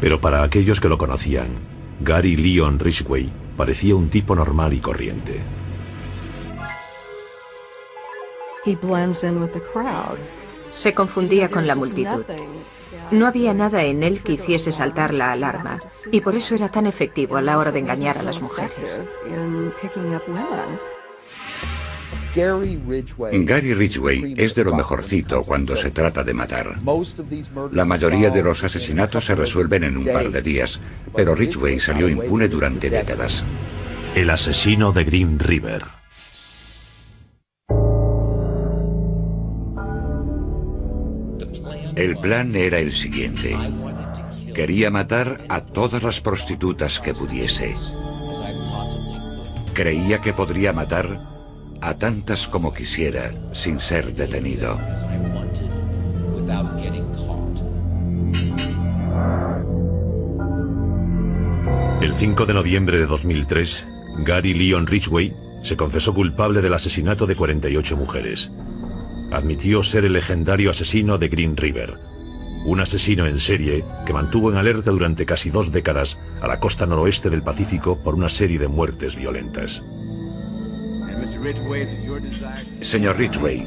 Pero para aquellos que lo conocían, Gary Leon Ridgway parecía un tipo normal y corriente. Se confundía con la multitud. No había nada en él que hiciese saltar la alarma, y por eso era tan efectivo a la hora de engañar a las mujeres. Gary Ridgway es de lo mejorcito cuando se trata de matar. La mayoría de los asesinatos se resuelven en un par de días, pero Ridgway salió impune durante décadas. El asesino de Green River. El plan era el siguiente. Quería matar a todas las prostitutas que pudiese. Creía que podría matar a tantas como quisiera sin ser detenido. El 5 de noviembre de 2003, Gary Leon Ridgway se confesó culpable del asesinato de 48 mujeres. Admitió ser el legendario asesino de Green River, un asesino en serie que mantuvo en alerta durante casi 2 décadas a la costa noroeste del Pacífico por una serie de muertes violentas. Señor Ridgway,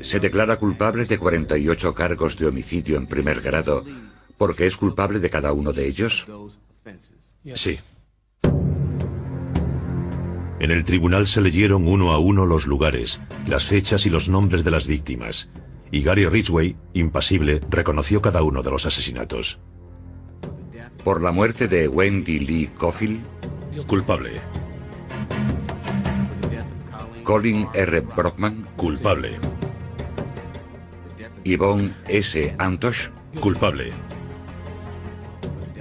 se declara culpable de 48 cargos de homicidio en primer grado, ¿porque es culpable de cada uno de ellos? Sí. En el tribunal se leyeron uno a uno los lugares, las fechas y los nombres de las víctimas, y Gary Ridgway, impasible, reconoció cada uno de los asesinatos. ¿Por la muerte de Wendy Lee Cofield? Culpable. Colin R. Brockman? Culpable. Yvonne S. Antosh? Culpable.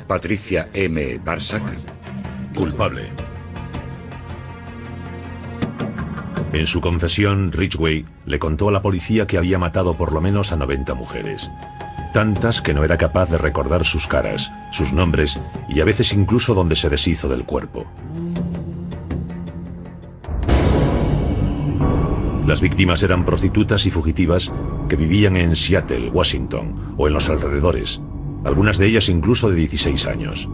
Patricia M. Barsak? Culpable. En su confesión, Ridgway le contó a la policía que había matado por lo menos a 90 mujeres. Tantas que no era capaz de recordar sus caras, sus nombres y a veces incluso dónde se deshizo del cuerpo. Las víctimas eran prostitutas y fugitivas que vivían en Seattle, Washington o en los alrededores, algunas de ellas incluso de 16 años.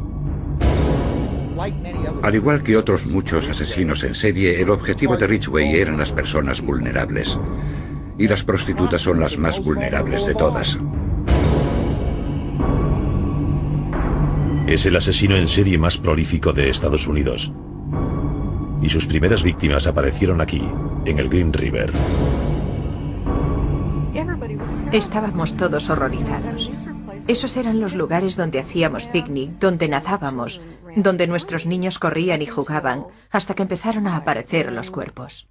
Al igual que otros muchos asesinos en serie, el objetivo de Ridgway eran las personas vulnerables. Y las prostitutas son las más vulnerables de todas. Es el asesino en serie más prolífico de Estados Unidos. Y sus primeras víctimas aparecieron aquí, en el Green River. Estábamos todos horrorizados. Esos eran los lugares donde hacíamos picnic, donde nadábamos, donde nuestros niños corrían y jugaban, hasta que empezaron a aparecer los cuerpos.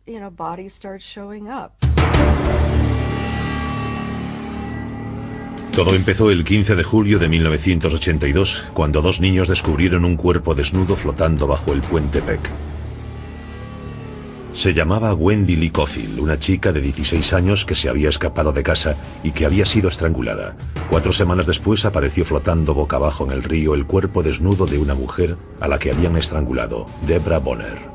Todo empezó el 15 de julio de 1982, cuando 2 niños descubrieron un cuerpo desnudo flotando bajo el puente Peck. Se llamaba Wendy Lee Cofield, una chica de 16 años que se había escapado de casa y que había sido estrangulada. 4 semanas después apareció flotando boca abajo en el río el cuerpo desnudo de una mujer a la que habían estrangulado, Deborah Bonner.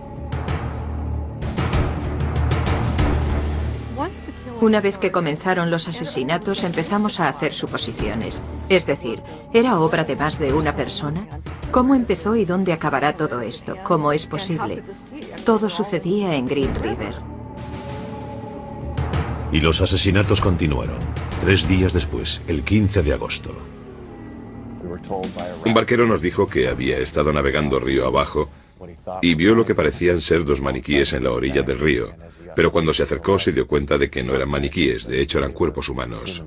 Una vez que comenzaron los asesinatos, empezamos a hacer suposiciones. Es decir, ¿era obra de más de una persona? ¿Cómo empezó y dónde acabará todo esto? ¿Cómo es posible? Todo sucedía en Green River. Y los asesinatos continuaron. 3 días después, el 15 de agosto. Un barquero nos dijo que había estado navegando río abajo y vio lo que parecían ser 2 maniquíes en la orilla del río. Pero cuando se acercó se dio cuenta de que no eran maniquíes, de hecho eran cuerpos humanos.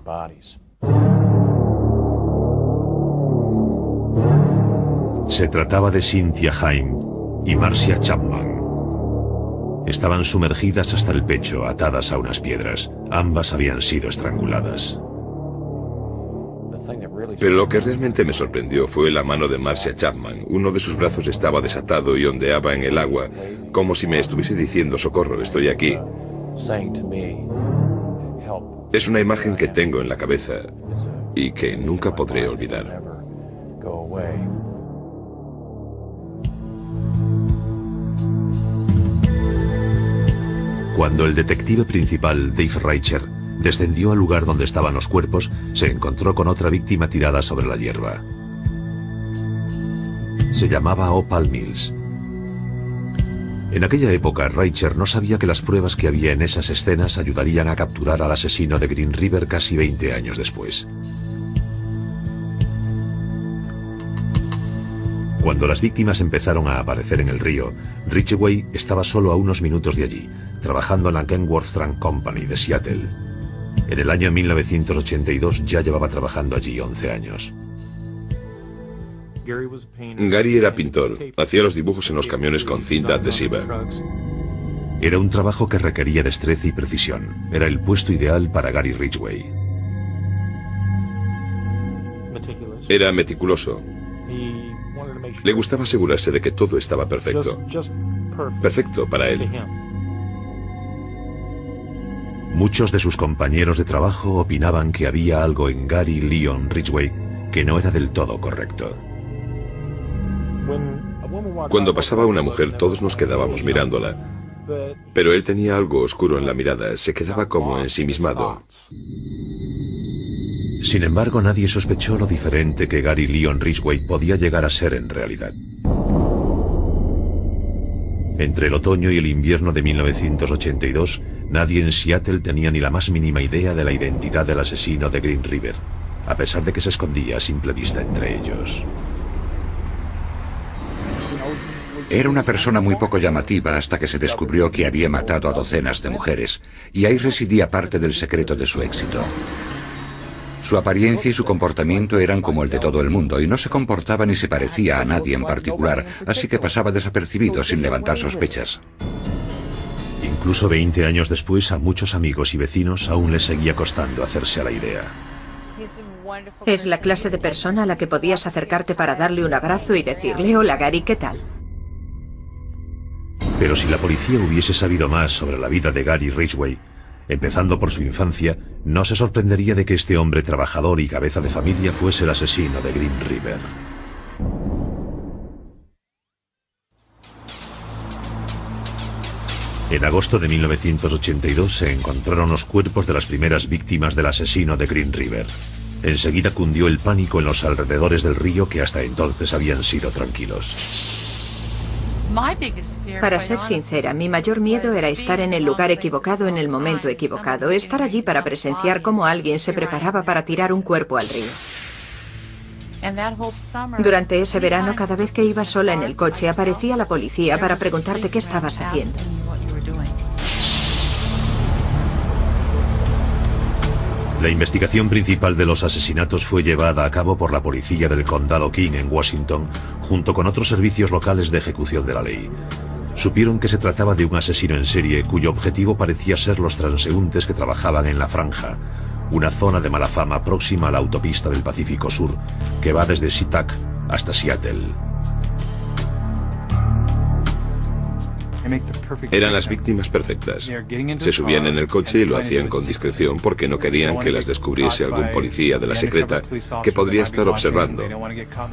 Se trataba de Cynthia Haim y Marcia Chapman. Estaban sumergidas hasta el pecho, atadas a unas piedras. Ambas habían sido estranguladas. Pero lo que realmente me sorprendió fue la mano de Marcia Chapman. Uno de sus brazos estaba desatado y ondeaba en el agua, como si me estuviese diciendo: socorro, estoy aquí. Es una imagen que tengo en la cabeza y que nunca podré olvidar. Cuando el detective principal, Dave Reicher, descendió al lugar donde estaban los cuerpos, se encontró con otra víctima tirada sobre la hierba. se llamaba Opal Mills. En aquella época, Reicher no sabía que las pruebas que había en esas escenas ayudarían a capturar al asesino de Green River casi 20 años después. Cuando las víctimas empezaron a aparecer en el río, Ridgway estaba solo a unos minutos de allí, trabajando en la Kenworth Trunk Company de Seattle. En el año 1982 ya llevaba trabajando allí 11 años. Gary era pintor, hacía los dibujos en los camiones con cinta adhesiva. Era un trabajo que requería destreza y precisión. Era el puesto ideal para Gary Ridgway. Era meticuloso. Le gustaba asegurarse de que todo estaba perfecto. Perfecto para él. Muchos de sus compañeros de trabajo opinaban que había algo en Gary Leon Ridgway que no era del todo correcto. Cuando pasaba una mujer, todos nos quedábamos mirándola. Pero él tenía algo oscuro en la mirada, se quedaba como ensimismado. Sin embargo, nadie sospechó lo diferente que Gary Leon Ridgway podía llegar a ser en realidad. Entre el otoño y el invierno de 1982, nadie en Seattle tenía ni la más mínima idea de la identidad del asesino de Green River, a pesar de que se escondía a simple vista entre ellos. Era una persona muy poco llamativa hasta que se descubrió que había matado a docenas de mujeres, y ahí residía parte del secreto de su éxito. Su apariencia y su comportamiento eran como el de todo el mundo, y no se comportaba ni se parecía a nadie en particular, así que pasaba desapercibido sin levantar sospechas. Incluso 20 años después, a muchos amigos y vecinos aún les seguía costando hacerse a la idea. Es la clase de persona a la que podías acercarte para darle un abrazo y decirle: hola Gary, ¿qué tal? Pero si la policía hubiese sabido más sobre la vida de Gary Ridgway, empezando por su infancia, no se sorprendería de que este hombre trabajador y cabeza de familia fuese el asesino de Green River. En agosto de 1982 se encontraron los cuerpos de las primeras víctimas del asesino de Green River. Enseguida cundió el pánico en los alrededores del río, que hasta entonces habían sido tranquilos. Para ser sincera, mi mayor miedo era estar en el lugar equivocado en el momento equivocado, estar allí para presenciar cómo alguien se preparaba para tirar un cuerpo al río. Durante ese verano, cada vez que iba sola en el coche, aparecía la policía para preguntarte qué estabas haciendo. La investigación principal de los asesinatos fue llevada a cabo por la policía del condado King en Washington, junto con otros servicios locales de ejecución de la ley. Supieron que se trataba de un asesino en serie cuyo objetivo parecía ser los transeúntes que trabajaban en La Franja, una zona de mala fama próxima a la autopista del Pacífico Sur, que va desde SeaTac hasta Seattle. Eran las víctimas perfectas. Se subían en el coche y lo hacían con discreción porque no querían que las descubriese algún policía de la secreta que podría estar observando.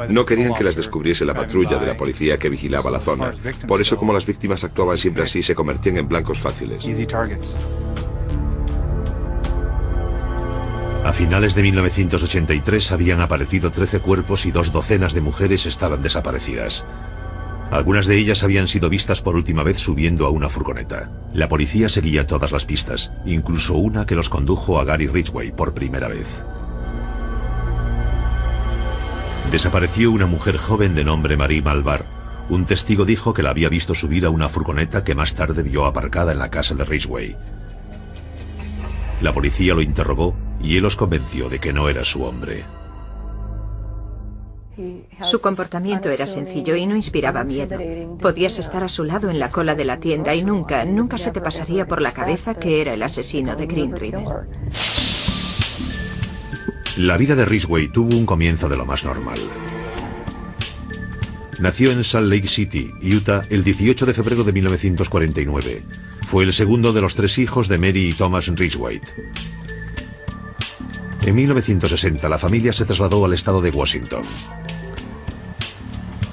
No querían que las descubriese la patrulla de la policía que vigilaba la zona. Por eso, como las víctimas actuaban siempre así, se convertían en blancos fáciles. A finales de 1983 habían aparecido 13 cuerpos y 2 docenas de mujeres estaban desaparecidas. Algunas de ellas habían sido vistas por última vez subiendo a una furgoneta. La policía seguía todas las pistas, incluso una que los condujo a Gary Ridgway por primera vez. Desapareció una mujer joven de nombre Marie Malvar. Un testigo dijo que la había visto subir a una furgoneta que más tarde vio aparcada en la casa de Ridgway. La policía lo interrogó y él los convenció de que no era su hombre. Su comportamiento era sencillo y no inspiraba miedo. Podías estar a su lado en la cola de la tienda y nunca se te pasaría por la cabeza que era el asesino de Green River. La vida de Ridgway tuvo un comienzo de lo más normal. Nació en Salt Lake City, Utah, el 18 de febrero de 1949. Fue el segundo de los 3 hijos de Mary y Thomas Ridgway. En 1960 la familia se trasladó al estado de Washington.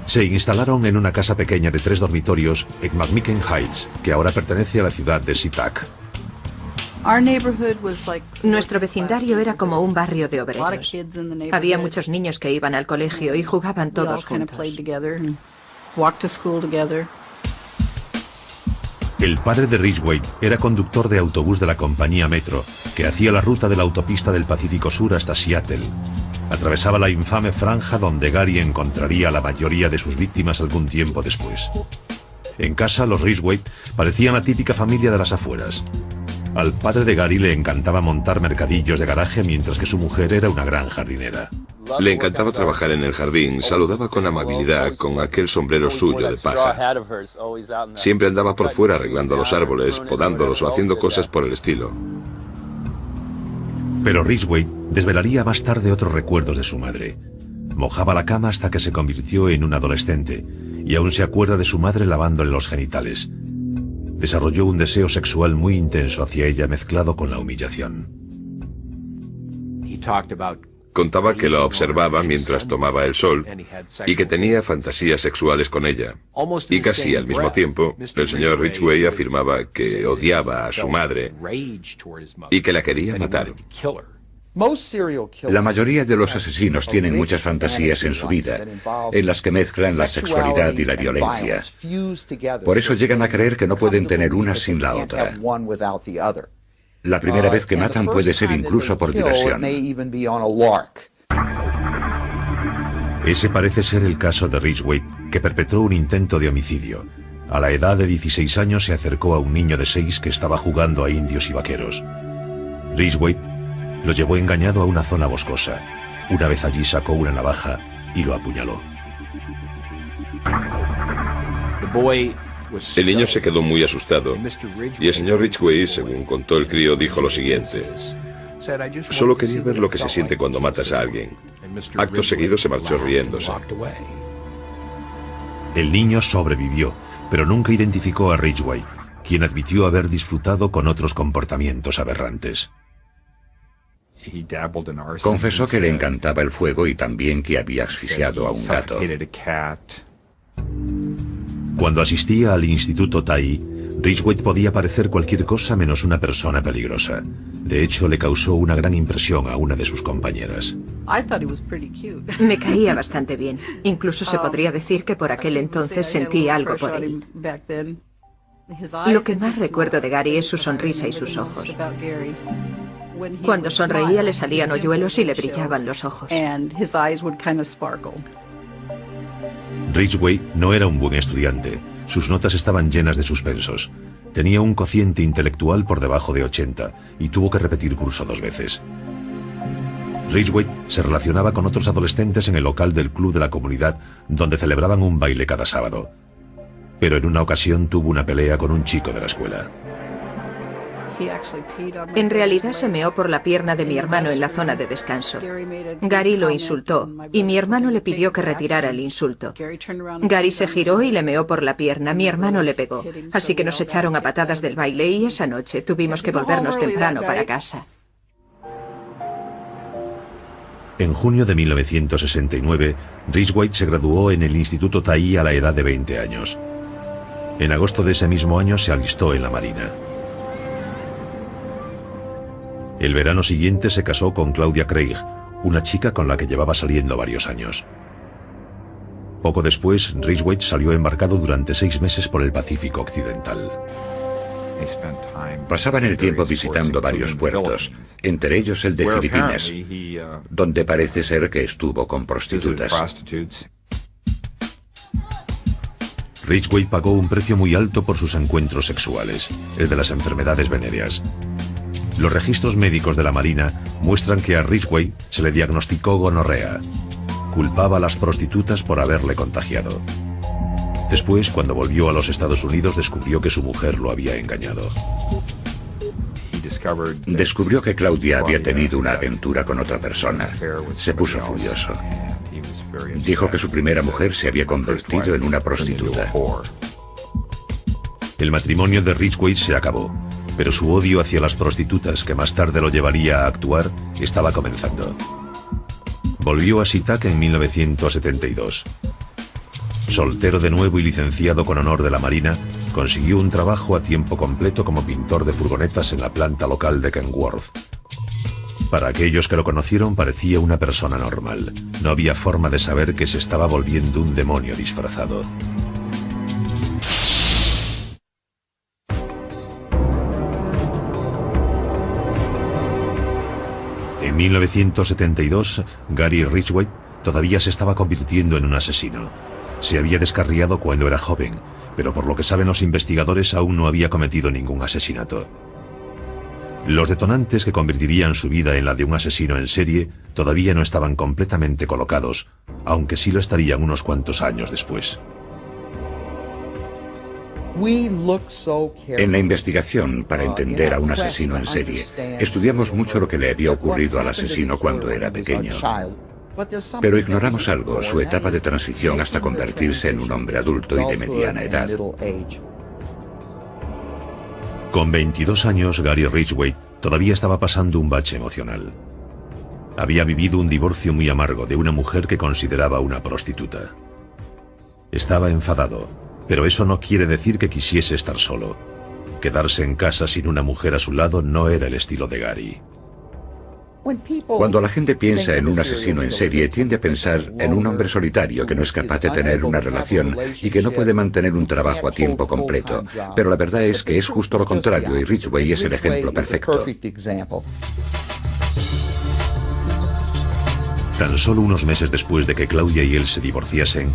Se instalaron en una casa pequeña de 3 dormitorios en McMicken Heights, que ahora pertenece a la ciudad de SeaTac. Nuestro vecindario era como un barrio de obreros. Había muchos niños que iban al colegio y jugaban todos juntos. El padre de Ridgway era conductor de autobús de la compañía Metro, que hacía la ruta de la autopista del Pacífico Sur hasta Seattle. Atravesaba la infame franja donde Gary encontraría a la mayoría de sus víctimas algún tiempo después. En casa, los Ridgway parecían la típica familia de las afueras. Al padre de Gary le encantaba montar mercadillos de garaje, mientras que su mujer era una gran jardinera. Le encantaba trabajar en el jardín, saludaba con amabilidad con aquel sombrero suyo de paja. Siempre andaba por fuera arreglando los árboles, podándolos o haciendo cosas por el estilo. Pero Ridgway desvelaría más tarde otros recuerdos de su madre. Mojaba la cama hasta que se convirtió en un adolescente, y aún se acuerda de su madre lavándole los genitales. Desarrolló un deseo sexual muy intenso hacia ella, mezclado con la humillación. Contaba que la observaba mientras tomaba el sol y que tenía fantasías sexuales con ella. Y casi al mismo tiempo, el señor Ridgway afirmaba que odiaba a su madre y que la quería matar. La mayoría de los asesinos tienen muchas fantasías en su vida, en las que mezclan la sexualidad y la violencia. Por eso llegan a creer que no pueden tener una sin la otra. La primera vez que matan puede ser incluso por diversión. Ese parece ser el caso de Ridgway, que perpetró un intento de homicidio. A la edad de 16 años se acercó a un niño de 6 que estaba jugando a indios y vaqueros. Ridgway lo llevó engañado a una zona boscosa. Una vez allí sacó una navaja y lo apuñaló. El niño se quedó muy asustado y el señor Ridgway, según contó el crío, dijo lo siguiente: solo quería ver lo que se siente cuando matas a alguien. Acto seguido se marchó riéndose. El niño sobrevivió, pero nunca identificó a Ridgway, quien admitió haber disfrutado con otros comportamientos aberrantes. Confesó que le encantaba el fuego y también que había asfixiado a un gato. Cuando asistía al Instituto Tai, Ridgway podía parecer cualquier cosa menos una persona peligrosa. De hecho, le causó una gran impresión a una de sus compañeras. Me caía bastante bien. Incluso se podría decir que por aquel entonces sentí algo por él. Lo que más recuerdo de Gary es su sonrisa y sus ojos. Cuando sonreía le salían hoyuelos y le brillaban los ojos. Ridgway no era un buen estudiante. Sus notas estaban llenas de suspensos. Tenía un cociente intelectual por debajo de 80 y tuvo que repetir curso 2 veces. Ridgway se relacionaba con otros adolescentes en el local del club de la comunidad, donde celebraban un baile cada sábado. Pero en una ocasión tuvo una pelea con un chico de la escuela. En realidad se meó por la pierna de mi hermano en la zona de descanso. Gary lo insultó y mi hermano le pidió que retirara el insulto. Gary se giró y le meó por la pierna. Mi hermano le pegó, así que nos echaron a patadas del baile y esa noche tuvimos que volvernos temprano para casa. En junio de 1969, Ridgway se graduó en el Instituto Tai a la edad de 20 años. En agosto de ese mismo año se alistó en la Marina. El verano siguiente se casó con Claudia Craig, una chica con la que llevaba saliendo varios años. Poco después, Ridgway salió embarcado durante 6 meses por el Pacífico Occidental. Pasaban el tiempo visitando varios puertos, entre ellos el de Filipinas, donde parece ser que estuvo con prostitutas. Ridgway pagó un precio muy alto por sus encuentros sexuales, el de las enfermedades venéreas. Los registros médicos de la Marina muestran que a Ridgway se le diagnosticó gonorrea. Culpaba a las prostitutas por haberle contagiado. Después, cuando volvió a los Estados Unidos, descubrió que su mujer lo había engañado. Descubrió que Claudia había tenido una aventura con otra persona. Se puso furioso. Dijo que su primera mujer se había convertido en una prostituta. El matrimonio de Ridgway se acabó, pero su odio hacia las prostitutas, que más tarde lo llevaría a actuar, estaba comenzando. Volvió a SeaTac en 1972. Soltero de nuevo y licenciado con honor de la Marina, consiguió un trabajo a tiempo completo como pintor de furgonetas en la planta local de Kenworth. Para aquellos que lo conocieron parecía una persona normal. No había forma de saber que se estaba volviendo un demonio disfrazado. En 1972, Gary Ridgway todavía se estaba convirtiendo en un asesino. Se había descarriado cuando era joven, pero por lo que saben los investigadores aún no había cometido ningún asesinato. Los detonantes que convertirían su vida en la de un asesino en serie todavía no estaban completamente colocados, aunque sí lo estarían unos cuantos años después. En la investigación, para entender a un asesino en serie, estudiamos mucho lo que le había ocurrido al asesino cuando era pequeño. Pero ignoramos algo, su etapa de transición hasta convertirse en un hombre adulto y de mediana edad. Con 22 años, Gary Ridgway todavía estaba pasando un bache emocional. Había vivido un divorcio muy amargo de una mujer que consideraba una prostituta. Estaba enfadado, pero eso no quiere decir que quisiese estar solo. Quedarse en casa sin una mujer a su lado no era el estilo de Gary. Cuando la gente piensa en un asesino en serie, tiende a pensar en un hombre solitario que no es capaz de tener una relación y que no puede mantener un trabajo a tiempo completo. Pero la verdad es que es justo lo contrario y Ridgway es el ejemplo perfecto. Tan solo unos meses después de que Claudia y él se divorciasen,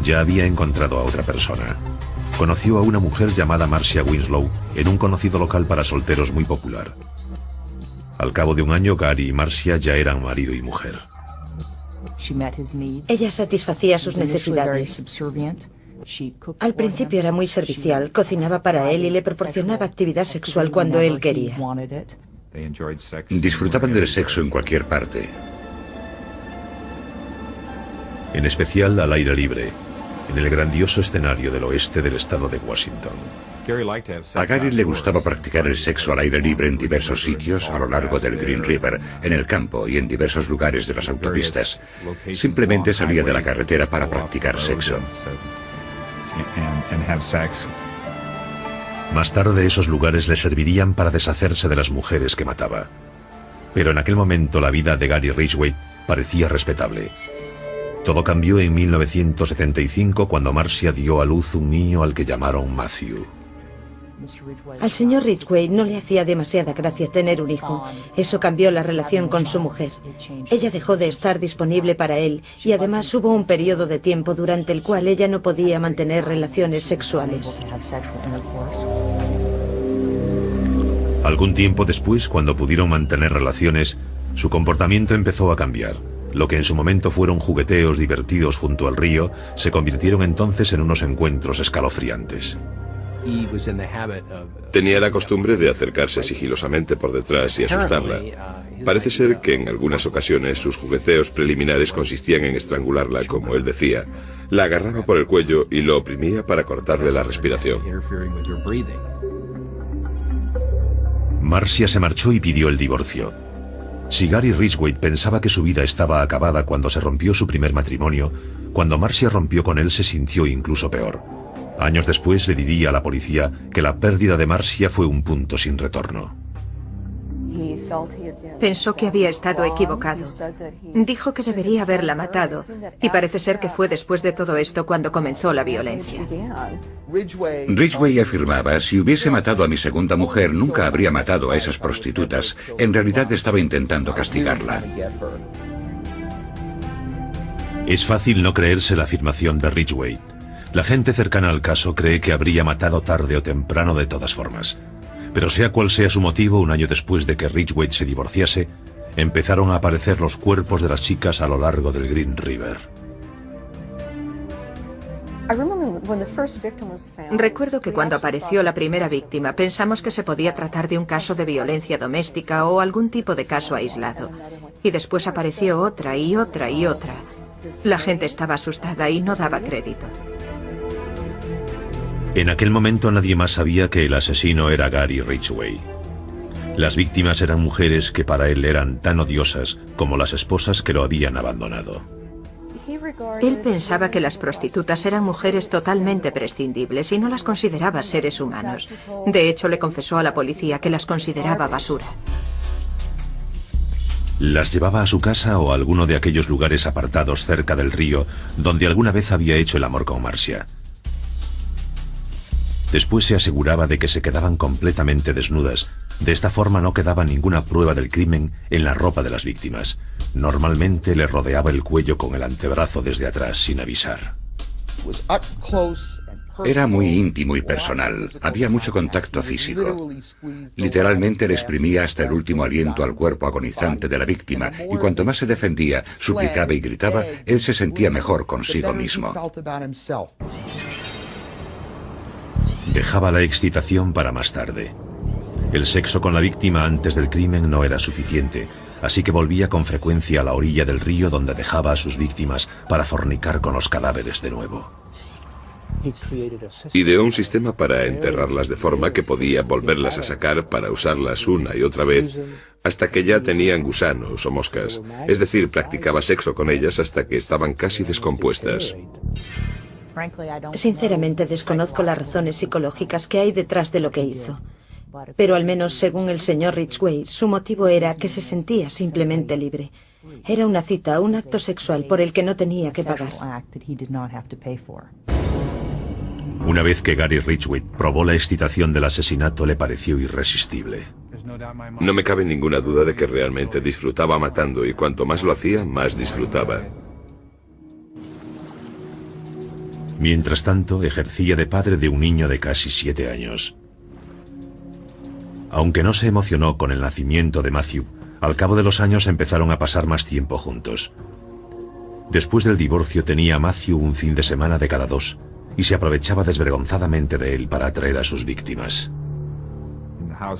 ya había encontrado a otra persona. Conoció a una mujer llamada Marcia Winslow en un conocido local para solteros muy popular. Al cabo de un año, Gary y Marcia ya eran marido y mujer. Ella satisfacía sus necesidades. Al principio era muy servicial, cocinaba para él y le proporcionaba actividad sexual cuando él quería. Disfrutaban del sexo en cualquier parte. En especial al aire libre, en el grandioso escenario del oeste del estado de Washington. A Gary le gustaba practicar el sexo al aire libre en diversos sitios a lo largo del Green River, en el campo y en diversos lugares de las autopistas. Simplemente salía de la carretera para practicar sexo. Más tarde esos lugares le servirían para deshacerse de las mujeres que mataba. Pero en aquel momento la vida de Gary Ridgway parecía respetable. Todo cambió en 1975 cuando Marcia dio a luz un niño al que llamaron Matthew. Al señor Ridgway no le hacía demasiada gracia tener un hijo. Eso cambió la relación con su mujer. Ella dejó de estar disponible para él y además hubo un periodo de tiempo durante el cual ella no podía mantener relaciones sexuales. Algún tiempo después, cuando pudieron mantener relaciones, su comportamiento empezó a cambiar. Lo que en su momento fueron jugueteos divertidos junto al río, se convirtieron entonces en unos encuentros escalofriantes. Tenía la costumbre de acercarse sigilosamente por detrás y asustarla. Parece ser que en algunas ocasiones sus jugueteos preliminares consistían en estrangularla, como él decía. La agarraba por el cuello y lo oprimía para cortarle la respiración. Marcia se marchó y pidió el divorcio. Si Gary Ridgway pensaba que su vida estaba acabada cuando se rompió su primer matrimonio, cuando Marcia rompió con él se sintió incluso peor. Años después le diría a la policía que la pérdida de Marcia fue un punto sin retorno. Pensó que había estado equivocado. Dijo que debería haberla matado, y parece ser que fue después de todo esto cuando comenzó la violencia. Ridgway afirmaba, si hubiese matado a mi segunda mujer, nunca habría matado a esas prostitutas. En realidad estaba intentando castigarla. Es fácil no creerse la afirmación de Ridgway. La gente cercana al caso cree que habría matado tarde o temprano de todas formas. Pero sea cual sea su motivo, un año después de que Ridgway se divorciase, empezaron a aparecer los cuerpos de las chicas a lo largo del Green River. Recuerdo que cuando apareció la primera víctima pensamos que se podía tratar de un caso de violencia doméstica o algún tipo de caso aislado. Y después apareció otra y otra y otra. La gente estaba asustada y no daba crédito. En aquel momento nadie más sabía que el asesino era Gary Ridgway. Las víctimas eran mujeres que para él eran tan odiosas como las esposas que lo habían abandonado. Él pensaba que las prostitutas eran mujeres totalmente prescindibles y no las consideraba seres humanos. De hecho, le confesó a la policía que las consideraba basura. Las llevaba a su casa o a alguno de aquellos lugares apartados cerca del río donde alguna vez había hecho el amor con Marcia. Después se aseguraba de que se quedaban completamente desnudas. De esta forma no quedaba ninguna prueba del crimen en la ropa de las víctimas. Normalmente le rodeaba el cuello con el antebrazo desde atrás sin avisar. Era muy íntimo y personal. Había mucho contacto físico. Literalmente le exprimía hasta el último aliento al cuerpo agonizante de la víctima, y cuanto más se defendía, suplicaba y gritaba, él se sentía mejor consigo mismo. Dejaba la excitación para más tarde. El sexo con la víctima antes del crimen no era suficiente, así que volvía con frecuencia a la orilla del río donde dejaba a sus víctimas para fornicar con los cadáveres de nuevo. Ideó un sistema para enterrarlas de forma que podía volverlas a sacar para usarlas una y otra vez hasta que ya tenían gusanos o moscas. Es decir, practicaba sexo con ellas hasta que estaban casi descompuestas. Sinceramente desconozco las razones psicológicas que hay detrás de lo que hizo. Pero al menos según el señor Ridgway, su motivo era que se sentía simplemente libre. Era una cita, un acto sexual por el que no tenía que pagar. Una vez que Gary Ridgway probó la excitación del asesinato, le pareció irresistible. No me cabe ninguna duda de que realmente disfrutaba matando, y cuanto más lo hacía, más disfrutaba. Mientras tanto, ejercía de padre de un niño de casi 7 años. Aunque no se emocionó con el nacimiento de Matthew, al cabo de los años empezaron a pasar más tiempo juntos. Después del divorcio tenía a Matthew un fin de semana de cada 2, y se aprovechaba desvergonzadamente de él para atraer a sus víctimas.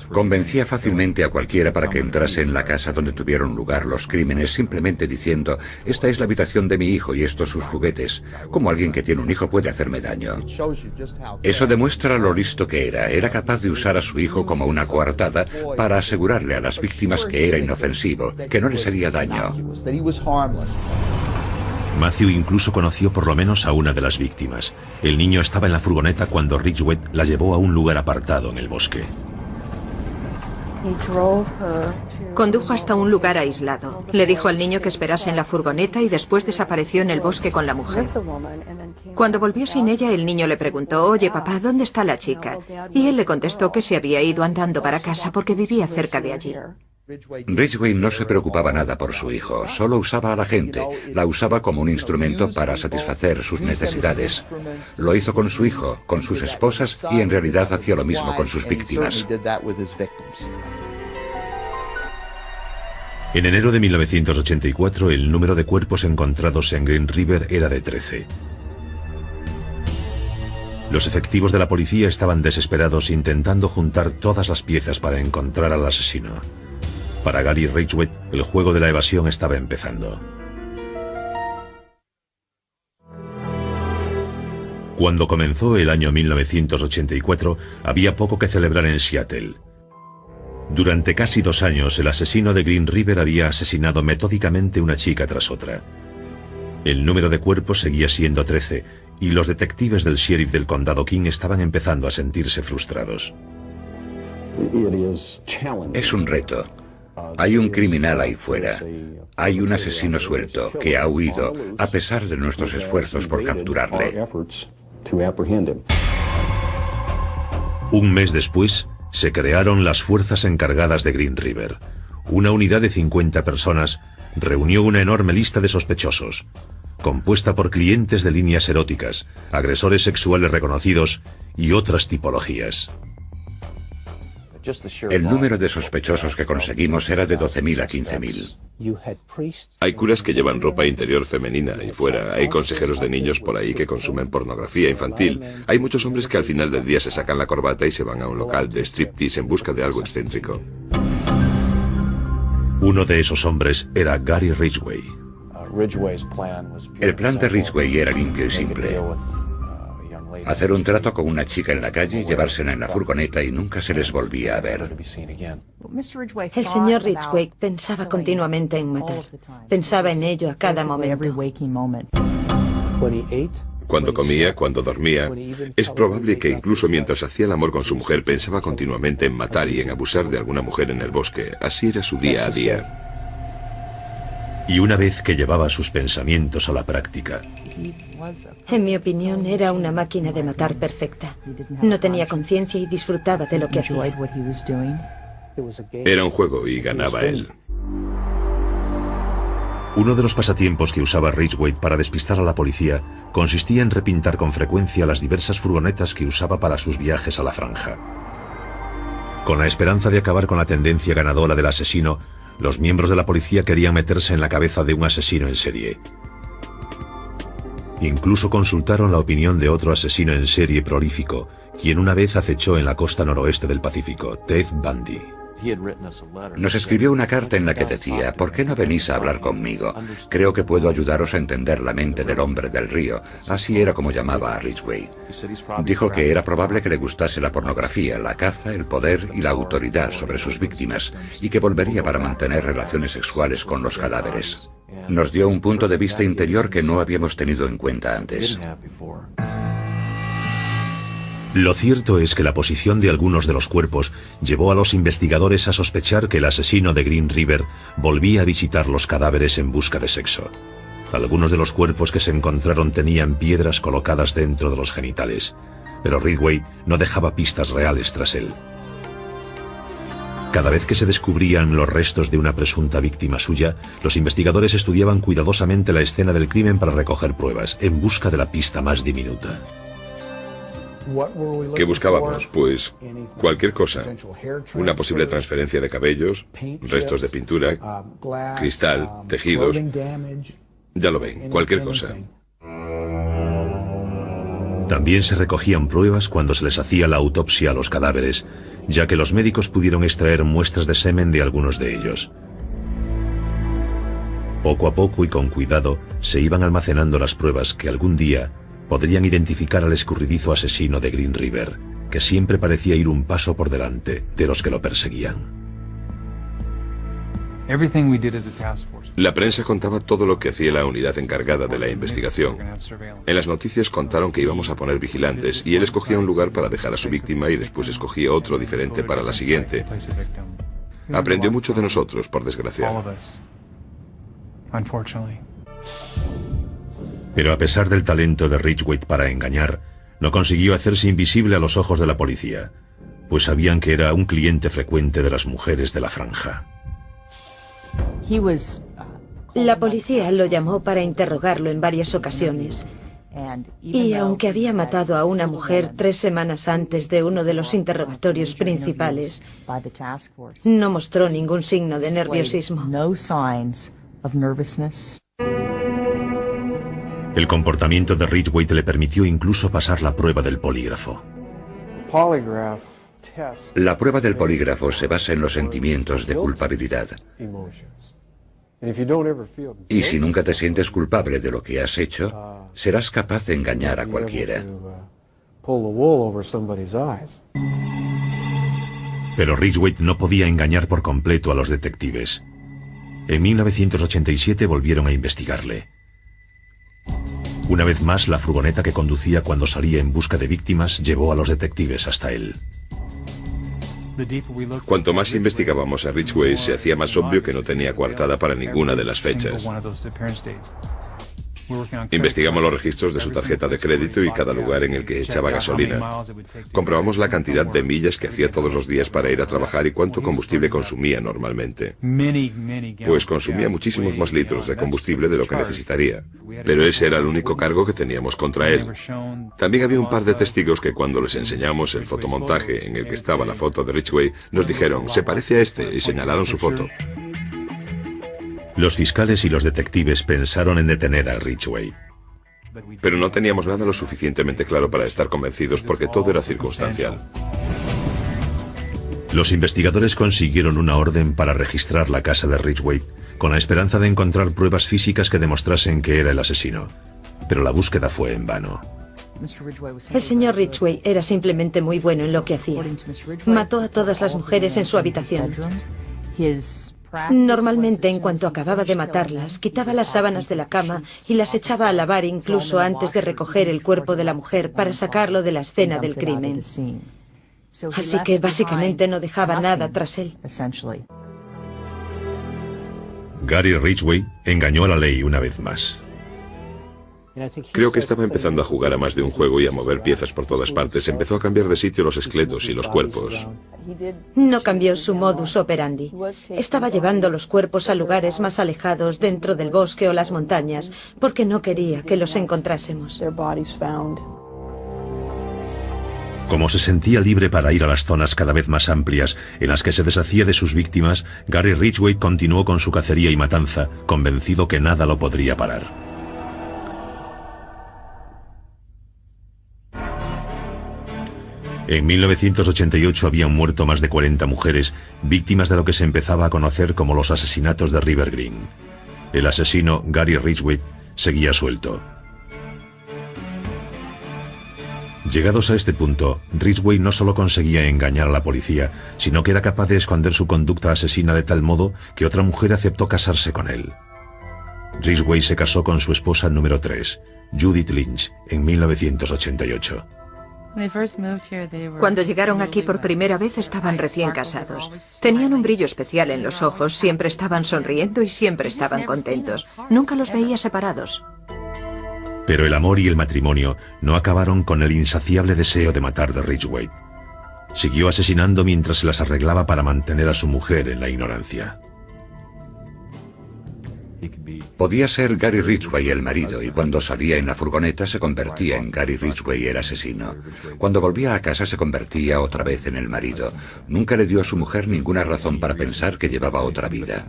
Convencía fácilmente a cualquiera para que entrase en la casa donde tuvieron lugar los crímenes, simplemente diciendo, esta es la habitación de mi hijo y estos sus juguetes. ¿Cómo alguien que tiene un hijo puede hacerme daño? Eso demuestra lo listo que era. Era capaz de usar a su hijo como una coartada para asegurarle a las víctimas que era inofensivo, que no les haría daño. Matthew incluso conoció por lo menos a una de las víctimas. El niño estaba en la furgoneta cuando Ridgway la llevó a un lugar apartado en el bosque. Condujo hasta un lugar aislado. Le dijo al niño que esperase en la furgoneta y después desapareció en el bosque con la mujer. Cuando volvió sin ella, el niño le preguntó, oye papá, ¿dónde está la chica? Y él le contestó que se había ido andando para casa porque vivía cerca de allí. Ridgway no se preocupaba nada por su hijo, solo usaba a la gente, la usaba como un instrumento para satisfacer sus necesidades. Lo hizo con su hijo, con sus esposas y en realidad hacía lo mismo con sus víctimas. En enero de 1984, el número de cuerpos encontrados en Green River era de 13. Los efectivos de la policía estaban desesperados intentando juntar todas las piezas para encontrar al asesino. Para Gary Ridgway, el juego de la evasión estaba empezando. Cuando comenzó el año 1984, había poco que celebrar en Seattle. Durante casi 2 años, el asesino de Green River había asesinado metódicamente una chica tras otra. El número de cuerpos seguía siendo 13, y los detectives del sheriff del condado King estaban empezando a sentirse frustrados. Es un reto. Hay un criminal ahí fuera. Hay un asesino suelto que ha huido a pesar de nuestros esfuerzos por capturarle. Un mes después, se crearon las fuerzas encargadas de Green River. Una unidad de 50 personas reunió una enorme lista de sospechosos, compuesta por clientes de líneas eróticas, agresores sexuales reconocidos y otras tipologías. El número de sospechosos que conseguimos era de 12.000 a 15.000. Hay curas que llevan ropa interior femenina ahí fuera. Hay consejeros de niños por ahí que consumen pornografía infantil. Hay muchos hombres que al final del día se sacan la corbata y se van a un local de striptease en busca de algo excéntrico. Uno de esos hombres era Gary Ridgway. El plan de Ridgway era limpio y simple. Hacer un trato con una chica en la calle, llevársela en la furgoneta y nunca se les volvía a ver. El señor Ridgway pensaba continuamente en matar. Pensaba en ello a cada momento. Cuando comía, cuando dormía, es probable que incluso mientras hacía el amor con su mujer pensaba continuamente en matar y en abusar de alguna mujer en el bosque. Así era su día a día. Y una vez que llevaba sus pensamientos a la práctica, En mi opinión, era una máquina de matar perfecta. No tenía conciencia y disfrutaba de lo que hacía. Era un juego y ganaba él. uno de los pasatiempos que usaba Ridgway para despistar a la policía consistía en repintar con frecuencia las diversas furgonetas que usaba para sus viajes a la franja. Con la esperanza de acabar con la tendencia ganadora del asesino, los miembros de la policía querían meterse en la cabeza de un asesino en serie. Incluso consultaron la opinión de otro asesino en serie prolífico, quien una vez acechó en la costa noroeste del Pacífico, Ted Bundy. Nos escribió una carta en la que decía: ¿por qué no venís a hablar conmigo? Creo que puedo ayudaros a entender la mente del hombre del río. Así era como llamaba a Ridgway. Dijo que era probable que le gustase la pornografía, la caza, el poder y la autoridad sobre sus víctimas, y que volvería para mantener relaciones sexuales con los cadáveres. Nos dio un punto de vista interior que no habíamos tenido en cuenta antes. Lo cierto es que la posición de algunos de los cuerpos llevó a los investigadores a sospechar que el asesino de Green River volvía a visitar los cadáveres en busca de sexo. Algunos de los cuerpos que se encontraron tenían piedras colocadas dentro de los genitales, pero Ridgway no dejaba pistas reales tras él. Cada vez que se descubrían los restos de una presunta víctima suya, los investigadores estudiaban cuidadosamente la escena del crimen para recoger pruebas, en busca de la pista más diminuta. ¿Qué buscábamos? Pues cualquier cosa. Una posible transferencia de cabellos, restos de pintura, cristal, tejidos. Ya lo ven, cualquier cosa. También se recogían pruebas cuando se les hacía la autopsia a los cadáveres, ya que los médicos pudieron extraer muestras de semen de algunos de ellos. Poco a poco y con cuidado se iban almacenando las pruebas que algún día podrían identificar al escurridizo asesino de Green River, que siempre parecía ir un paso por delante de los que lo perseguían. La prensa contaba todo lo que hacía la unidad encargada de la investigación. En las noticias contaron que íbamos a poner vigilantes y él escogía un lugar para dejar a su víctima y después escogía otro diferente para la siguiente. Aprendió mucho de nosotros, por desgracia. Pero a pesar del talento de Ridgway para engañar, no consiguió hacerse invisible a los ojos de la policía, pues sabían que era un cliente frecuente de las mujeres de la franja. La policía lo llamó para interrogarlo en varias ocasiones. Y aunque había matado a una mujer 3 semanas antes de uno de los interrogatorios principales, no mostró ningún signo de nerviosismo. El comportamiento de Ridgway le permitió incluso pasar la prueba del polígrafo. La prueba del polígrafo se basa en los sentimientos de culpabilidad. Y si nunca te sientes culpable de lo que has hecho, serás capaz de engañar a cualquiera. Pero Ridgway no podía engañar por completo a los detectives. En 1987 volvieron a investigarle. Una vez más, la furgoneta que conducía cuando salía en busca de víctimas llevó a los detectives hasta él. Cuanto más investigábamos a Ridgway, se hacía más obvio que no tenía coartada para ninguna de las fechas. Investigamos los registros de su tarjeta de crédito y cada lugar en el que echaba gasolina. Comprobamos la cantidad de millas que hacía todos los días para ir a trabajar y cuánto combustible consumía normalmente. Pues consumía muchísimos más litros de combustible de lo que necesitaría. Pero ese era el único cargo que teníamos contra él. También había un par de testigos que cuando les enseñamos el fotomontaje en el que estaba la foto de Ridgway, nos dijeron: se parece a este, y señalaron su foto. Los fiscales y los detectives pensaron en detener a Ridgway. Pero no teníamos nada lo suficientemente claro para estar convencidos porque todo era circunstancial. Los investigadores consiguieron una orden para registrar la casa de Ridgway con la esperanza de encontrar pruebas físicas que demostrasen que era el asesino. Pero la búsqueda fue en vano. El señor Ridgway era simplemente muy bueno en lo que hacía. Mató a todas las mujeres en su habitación. Normalmente, en cuanto acababa de matarlas, quitaba las sábanas de la cama y las echaba a lavar incluso antes de recoger el cuerpo de la mujer para sacarlo de la escena del crimen. Así que básicamente no dejaba nada tras él. Gary Ridgway engañó a la ley una vez más. Creo que estaba empezando a jugar a más de un juego y a mover piezas por todas partes. Empezó a cambiar de sitio los esqueletos y los cuerpos. No cambió su modus operandi. Estaba llevando los cuerpos a lugares más alejados dentro del bosque o las montañas, porque no quería que los encontrásemos. Como se sentía libre para ir a las zonas cada vez más amplias en las que se deshacía de sus víctimas, Gary Ridgway continuó con su cacería y matanza, convencido que nada lo podría parar. En 1988 habían muerto más de 40 mujeres, víctimas de lo que se empezaba a conocer como los asesinatos de River Green. El asesino, Gary Ridgway, seguía suelto. Llegados a este punto, Ridgway no solo conseguía engañar a la policía, sino que era capaz de esconder su conducta asesina de tal modo que otra mujer aceptó casarse con él. Ridgway se casó con su esposa número 3, Judith Lynch, en 1988. Cuando llegaron aquí por primera vez estaban recién casados. Tenían un brillo especial en los ojos, siempre estaban sonriendo y siempre estaban contentos. Nunca los veía separados. Pero el amor y el matrimonio no acabaron con el insaciable deseo de matar de Ridgway. Siguió asesinando mientras se las arreglaba para mantener a su mujer en la ignorancia. Podía ser Gary Ridgway el marido, y cuando salía en la furgoneta se convertía en Gary Ridgway el asesino. Cuando volvía a casa se convertía otra vez en el marido. Nunca le dio a su mujer ninguna razón para pensar que llevaba otra vida.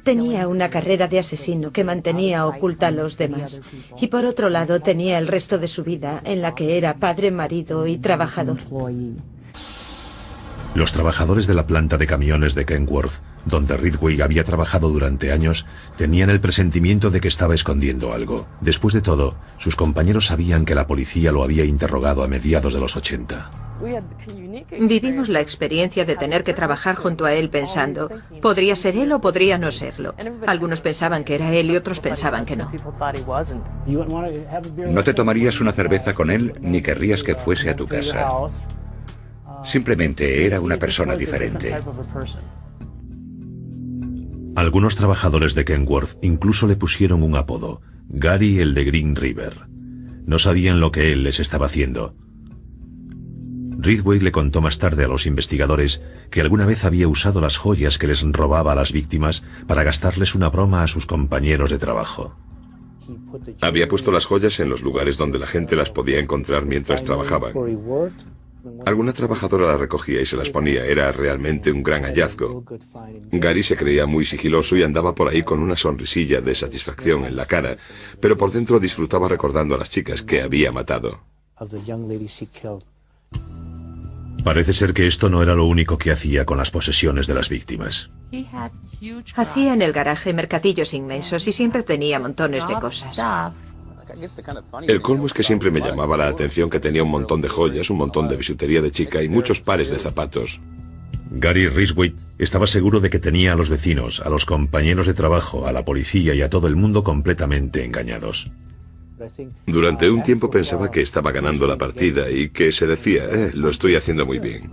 Tenía una carrera de asesino que mantenía oculta a los demás. Y por otro lado tenía el resto de su vida en la que era padre, marido y trabajador. Los trabajadores de la planta de camiones de Kenworth, donde Ridgway había trabajado durante años, tenían el presentimiento de que estaba escondiendo algo. Después de todo, sus compañeros sabían que la policía lo había interrogado a mediados de los 80. Vivimos la experiencia de tener que trabajar junto a él pensando, podría ser él o podría no serlo. Algunos pensaban que era él y otros pensaban que no. No te tomarías una cerveza con él ni querrías que fuese a tu casa. Simplemente era una persona diferente. Algunos trabajadores de Kenworth incluso le pusieron un apodo, Gary el de Green River. No sabían lo que él les estaba haciendo. Ridgway le contó más tarde a los investigadores que alguna vez había usado las joyas que les robaba a las víctimas para gastarles una broma a sus compañeros de trabajo. Había puesto las joyas en los lugares donde la gente las podía encontrar mientras trabajaban. Alguna trabajadora las recogía y se las ponía. Era realmente un gran hallazgo. Gary se creía muy sigiloso y andaba por ahí con una sonrisilla de satisfacción en la cara, pero por dentro disfrutaba recordando a las chicas que había matado. Parece ser que esto no era lo único que hacía con las posesiones de las víctimas. Hacía en el garaje mercadillos inmensos y siempre tenía montones de cosas. El colmo es que siempre me llamaba la atención que tenía un montón de joyas, un montón de bisutería de chica y muchos pares de zapatos. Gary Ridgway estaba seguro de que tenía a los vecinos, a los compañeros de trabajo, a la policía y a todo el mundo completamente engañados. Durante un tiempo pensaba que estaba ganando la partida y que se decía, lo estoy haciendo muy bien.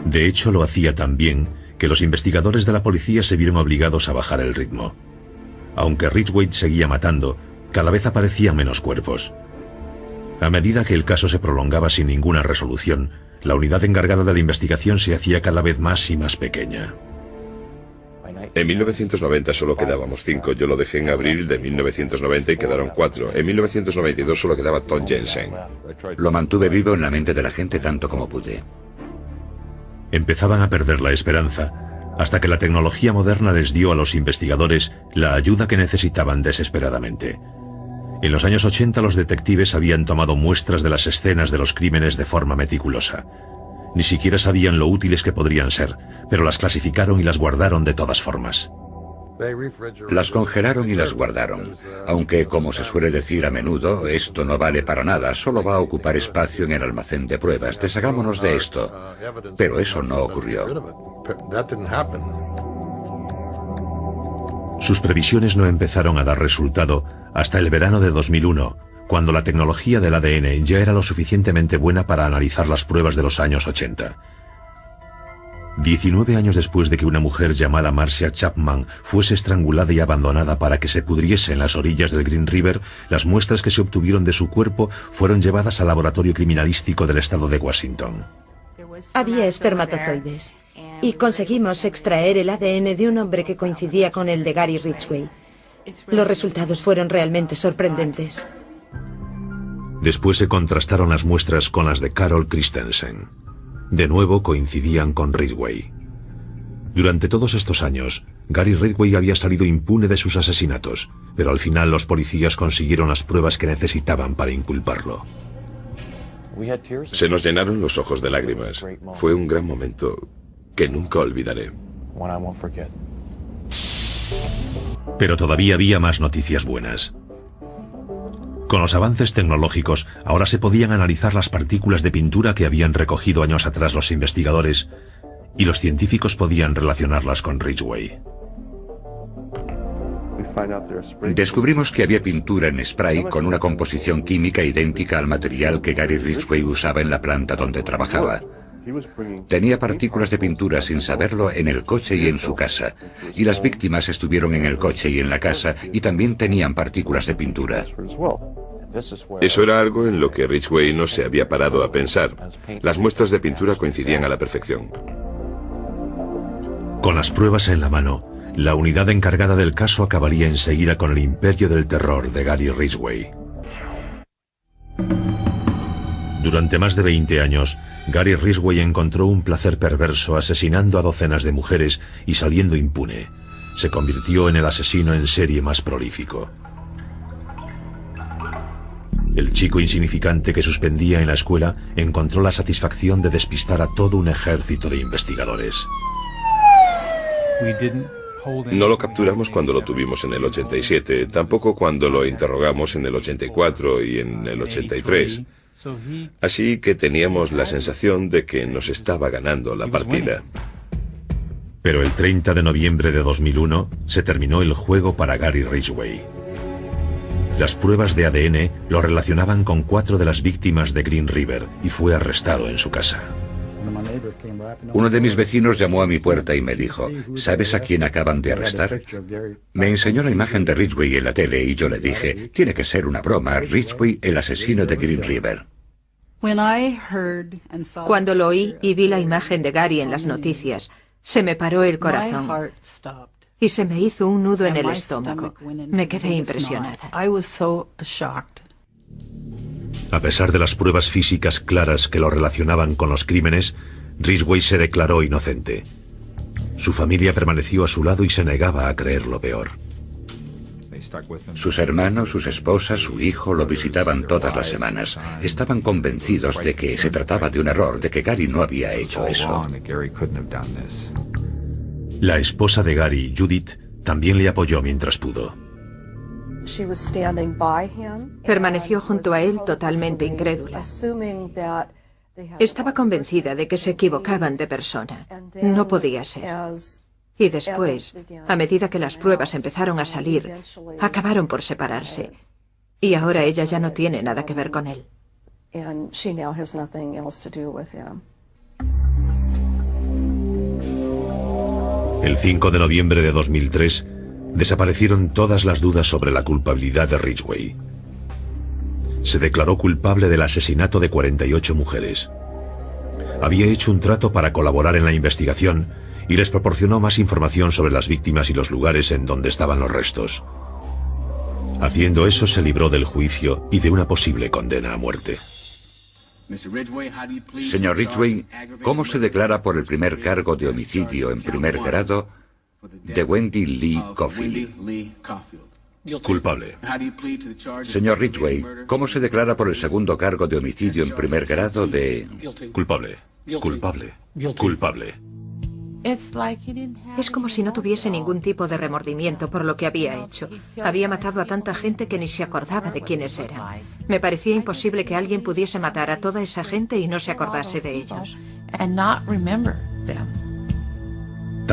De hecho, lo hacía tan bien que los investigadores de la policía se vieron obligados a bajar el ritmo. Aunque Ridgway seguía matando, cada vez aparecían menos cuerpos. A medida que el caso se prolongaba sin ninguna resolución, la unidad encargada de la investigación se hacía cada vez más y más pequeña. En 1990 solo quedábamos 5. Yo lo dejé en abril de 1990 y quedaron 4. En 1992 solo quedaba Tom Jensen. Lo mantuve vivo en la mente de la gente tanto como pude. Empezaban a perder la esperanza, hasta que la tecnología moderna les dio a los investigadores la ayuda que necesitaban desesperadamente. En los años 80 los detectives habían tomado muestras de las escenas de los crímenes de forma meticulosa. Ni siquiera sabían lo útiles que podrían ser, pero las clasificaron y las guardaron de todas formas. Las congelaron y las guardaron, aunque, como se suele decir a menudo, esto no vale para nada, solo va a ocupar espacio en el almacén de pruebas, deshagámonos de esto. Pero eso no ocurrió. Sus previsiones no empezaron a dar resultado hasta el verano de 2001, cuando la tecnología del ADN ya era lo suficientemente buena para analizar las pruebas de los años 80. 19 años después de que una mujer llamada Marcia Chapman fuese estrangulada y abandonada para que se pudriese en las orillas del Green River, las muestras que se obtuvieron de su cuerpo fueron llevadas al laboratorio criminalístico del estado de Washington. Había espermatozoides y conseguimos extraer el ADN de un hombre que coincidía con el de Gary Ridgway. Los resultados fueron realmente sorprendentes. Después se contrastaron las muestras con las de Carol Christensen. De nuevo coincidían con Ridgway. Durante todos estos años, Gary Ridgway había salido impune de sus asesinatos, pero al final los policías consiguieron las pruebas que necesitaban para inculparlo. Se nos llenaron los ojos de lágrimas. Fue un gran momento que nunca olvidaré. Pero todavía había más noticias buenas. Con los avances tecnológicos, ahora se podían analizar las partículas de pintura que habían recogido años atrás los investigadores, y los científicos podían relacionarlas con Ridgway. Descubrimos que había pintura en spray con una composición química idéntica al material que Gary Ridgway usaba en la planta donde trabajaba. Tenía partículas de pintura sin saberlo en el coche y en su casa, y las víctimas estuvieron en el coche y en la casa y también tenían partículas de pintura. Eso era algo en lo que Ridgway no se había parado a pensar. Las muestras de pintura coincidían a la perfección. Con las pruebas en la mano, la unidad encargada del caso acabaría enseguida con el imperio del terror de Gary Ridgway. Durante más de 20 años, Gary Ridgway encontró un placer perverso asesinando a docenas de mujeres y saliendo impune. Se convirtió en el asesino en serie más prolífico. El chico insignificante que suspendía en la escuela encontró la satisfacción de despistar a todo un ejército de investigadores. No lo capturamos cuando lo tuvimos en el 87, tampoco cuando lo interrogamos en el 84 y en el 83. Así que teníamos la sensación de que nos estaba ganando la partida. Pero el 30 de noviembre de 2001 se terminó el juego para Gary Ridgway. Las pruebas de ADN lo relacionaban con 4 de las víctimas de Green River y fue arrestado en su casa. Uno de mis vecinos llamó a mi puerta y me dijo, ¿sabes a quién acaban de arrestar? Me enseñó la imagen de Ridgway en la tele y yo le dije, tiene que ser una broma, Ridgway, el asesino de Green River. Cuando lo oí y vi la imagen de Gary en las noticias, se me paró el corazón y se me hizo un nudo en el estómago. Me quedé impresionada. A pesar de las pruebas físicas claras que lo relacionaban con los crímenes, Ridgway se declaró inocente. Su familia permaneció a su lado y se negaba a creer lo peor. Sus hermanos, sus esposas, su hijo lo visitaban todas las semanas. Estaban convencidos de que se trataba de un error, de que Gary no había hecho eso. La esposa de Gary, Judith, también le apoyó mientras pudo. Permaneció junto a él totalmente incrédula. Estaba convencida de que se equivocaban de persona. No podía ser. Y después, a medida que las pruebas empezaron a salir, acabaron por separarse. Y ahora ella ya no tiene nada que ver con él. El 5 de noviembre de 2003, desaparecieron todas las dudas sobre la culpabilidad de Ridgway. Se declaró culpable del asesinato de 48 mujeres. Había hecho un trato para colaborar en la investigación y les proporcionó más información sobre las víctimas y los lugares en donde estaban los restos. Haciendo eso se libró del juicio y de una posible condena a muerte. Señor Ridgway, ¿cómo se declara por el primer cargo de homicidio en primer grado de Wendy Lee Caulfield? Culpable. Señor Ridgway, ¿cómo se declara por el segundo cargo de homicidio en primer grado de... Culpable. Culpable. Culpable. Es como si no tuviese ningún tipo de remordimiento por lo que había hecho. Había matado a tanta gente que ni se acordaba de quiénes eran. Me parecía imposible que alguien pudiese matar a toda esa gente y no se acordase de ellos.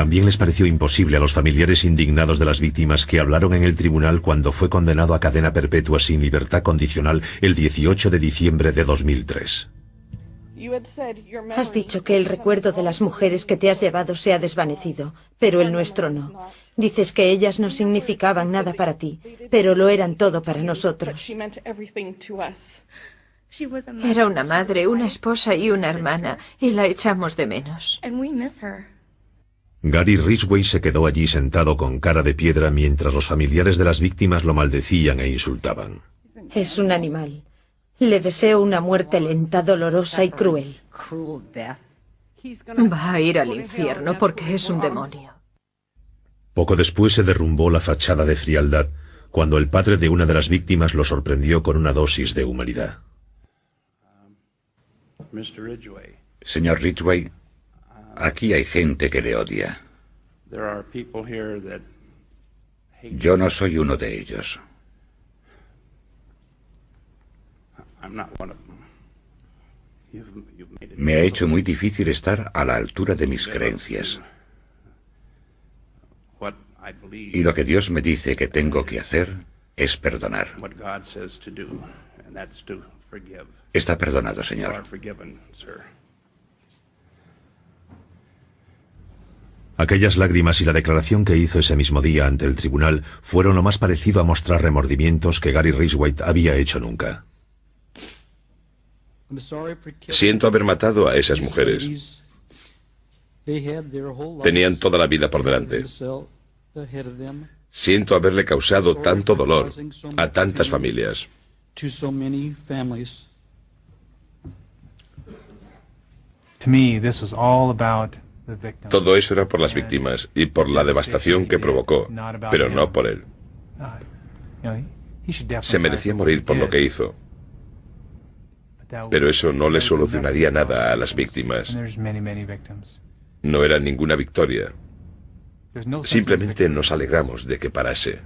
También les pareció imposible a los familiares indignados de las víctimas que hablaron en el tribunal cuando fue condenado a cadena perpetua sin libertad condicional el 18 de diciembre de 2003. Has dicho que el recuerdo de las mujeres que te has llevado se ha desvanecido, pero el nuestro no. Dices que ellas no significaban nada para ti, pero lo eran todo para nosotros. Era una madre, una esposa y una hermana, y la echamos de menos. Gary Ridgway se quedó allí sentado con cara de piedra mientras los familiares de las víctimas lo maldecían e insultaban. Es un animal. Le deseo una muerte lenta, dolorosa y cruel. Va a ir al infierno porque es un demonio. Poco después se derrumbó la fachada de frialdad cuando el padre de una de las víctimas lo sorprendió con una dosis de humanidad. Señor Ridgway, aquí hay gente que le odia. Yo no soy uno de ellos. Me ha hecho muy difícil estar a la altura de mis creencias. Y lo que Dios me dice que tengo que hacer es perdonar. Está perdonado, señor. Aquellas lágrimas y la declaración que hizo ese mismo día ante el tribunal fueron lo más parecido a mostrar remordimientos que Gary Ridgway había hecho nunca. Siento haber matado a esas mujeres. Tenían toda la vida por delante. Siento haberle causado tanto dolor a tantas familias. Todo eso era por las víctimas y por la devastación que provocó, pero no por él. Se merecía morir por lo que hizo. Pero eso no le solucionaría nada a las víctimas. No era ninguna victoria. Simplemente nos alegramos de que parase.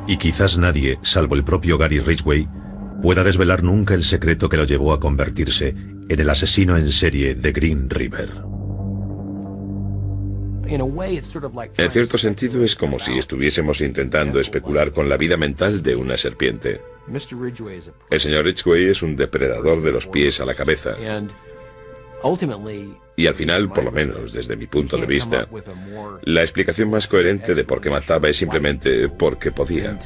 Y quizás nadie, salvo el propio Gary Ridgway, pueda desvelar nunca el secreto que lo llevó a convertirse en el asesino en serie de Green River. En cierto sentido es como si estuviésemos intentando especular con la vida mental de una serpiente. El señor Ridgway es un depredador de los pies a la cabeza. Y al final, por lo menos desde mi punto de vista, la explicación más coherente de por qué mataba es simplemente porque podía.